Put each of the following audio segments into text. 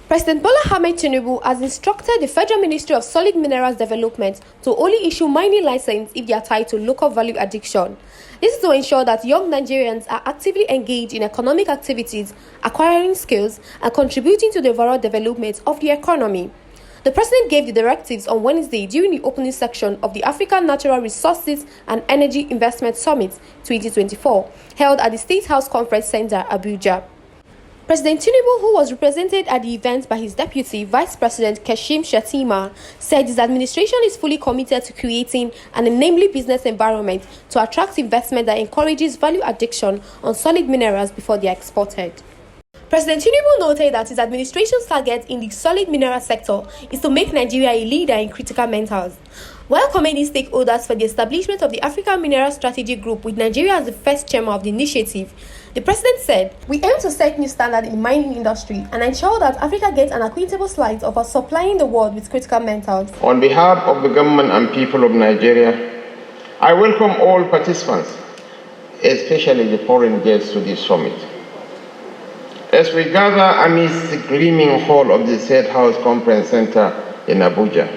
President Bola Ahmed Tinubu has instructed the Federal Ministry of Solid Minerals Development to only issue mining license if they are tied to local value addition. This is to ensure that young Nigerians are actively engaged in economic activities, acquiring skills, and contributing to the overall development of the economy. The President gave the directives on Wednesday during the opening section of the African Natural Resources and Energy Investment Summit 2024, held at the State House Conference Center, Abuja. President Tinubu, who was represented at the event by his deputy, Vice President Kashim Shettima, said his administration is fully committed to creating an enabling business environment to attract investment that encourages value addition on solid minerals before they are exported. President Tinubu noted that his administration's target in the solid mineral sector is to make Nigeria a leader in critical metals. While commending stakeholders for the establishment of the African Mineral Strategy Group with Nigeria as the first chairman of the initiative, the president said, "We aim to set new standards in the mining industry and ensure that Africa gets an equitable slice of our supplying the world with critical metals." On behalf of the government and people of Nigeria, I welcome all participants, especially the foreign guests, to this summit. As we gather amidst the gleaming hall of the State House Conference Center in Abuja,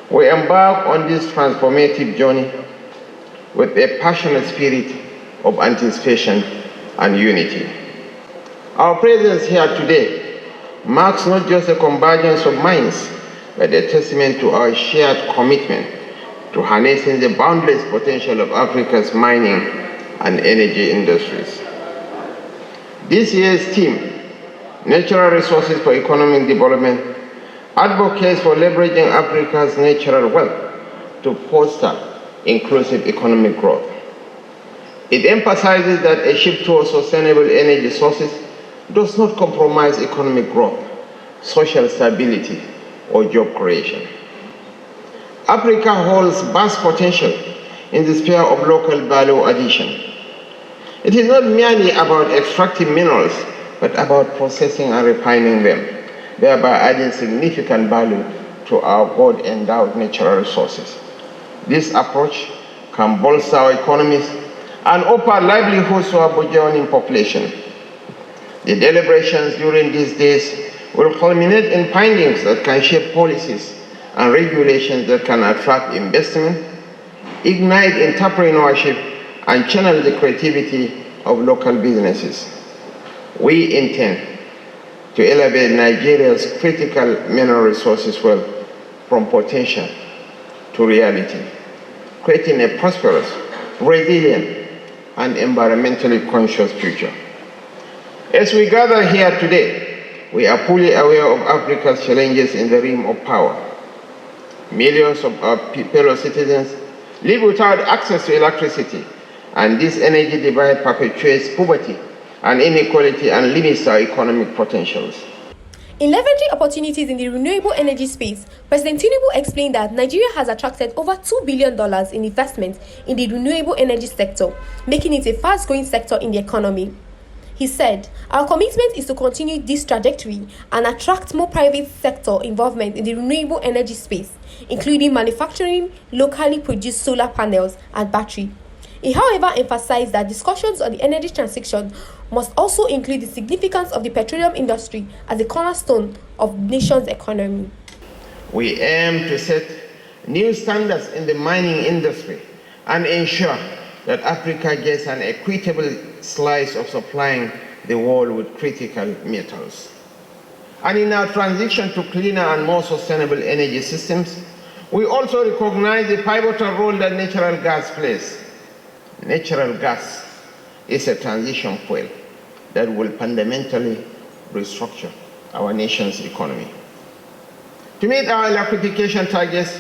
we embark on this transformative journey with a passionate spirit of anticipation and unity. Our presence here today marks not just a convergence of minds, but a testament to our shared commitment to harnessing the boundless potential of Africa's mining and energy industries. This year's theme, Natural Resources for Economic Development, advocates for leveraging Africa's natural wealth to foster inclusive economic growth. It emphasizes that a shift towards sustainable energy sources does not compromise economic growth, social stability, or job creation. Africa holds vast potential in the sphere of local value addition. It is not merely about extracting minerals, but about processing and refining them, thereby adding significant value to our God-endowed natural resources. This approach can bolster our economies and offer livelihoods to our burgeoning population. The deliberations during these days will culminate in findings that can shape policies and regulations that can attract investment, ignite entrepreneurship, and channel the creativity of local businesses. We intend to elevate Nigeria's critical mineral resources wealth from potential to reality, creating a prosperous, resilient, and environmentally conscious future. As we gather here today, we are fully aware of Africa's challenges in the realm of power. Millions of our fellow citizens live without access to electricity, and this energy divide perpetuates poverty and inequality and limits our economic potentials. In leveraging opportunities in the renewable energy space, President Tinubu explained that Nigeria has attracted over $2 billion in investment in the renewable energy sector, making it a fast-growing sector in the economy. He said, "Our commitment is to continue this trajectory and attract more private sector involvement in the renewable energy space, including manufacturing locally produced solar panels and battery." He, however, emphasized that discussions on the energy transition must also include the significance of the petroleum industry as a cornerstone of the nation's economy. We aim to set new standards in the mining industry and ensure that Africa gets an equitable slice of supplying the world with critical metals. And in our transition to cleaner and more sustainable energy systems, we also recognize the pivotal role that natural gas plays. Natural gas is a transition fuel that will fundamentally restructure our nation's economy. To meet our electrification targets,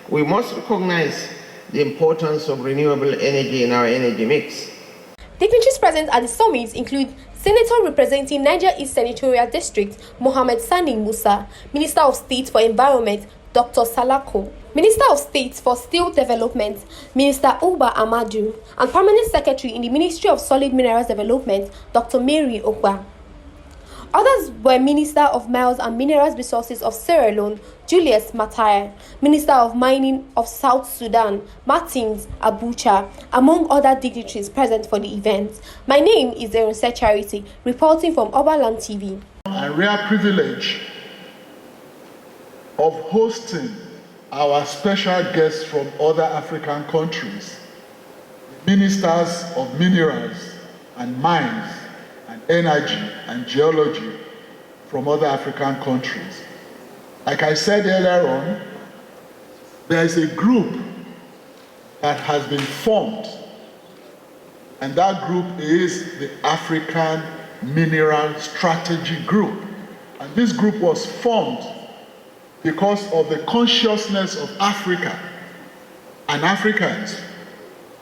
we must recognize the importance of renewable energy in our energy mix. Dignitaries present at the summit include Senator representing Niger East Senatorial District, Mohammed Sani Musa, Minister of State for Environment, Dr. Salako, Minister of State for Steel Development, Minister Uba Amadu, and Permanent Secretary in the Ministry of Solid Minerals Development, Dr. Mary Okba. Others were Minister of Mines and Minerals Resources of Sierra Leone, Julius Mataya, Minister of Mining of South Sudan, Martins Abucha, among other dignitaries present for the event. My name is Erunse Charity, reporting from Oberland TV. A rare privilege of hosting our special guests from other African countries, ministers of minerals and mines and energy and geology from other African countries. Like I said earlier on, there is a group that has been formed, and that group is the African Mineral Strategy Group. And this group was formed because of the consciousness of Africa and Africans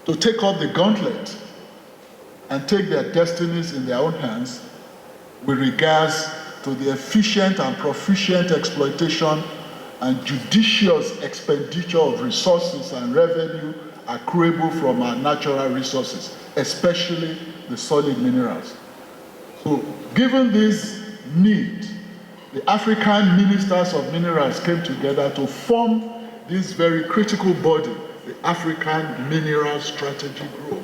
to take up the gauntlet and take their destinies in their own hands with regards to the efficient and proficient exploitation and judicious expenditure of resources and revenue accruable from our natural resources, especially the solid minerals. So, given this need, the African ministers of minerals came together to form this very critical body, the African Mineral Strategy Group.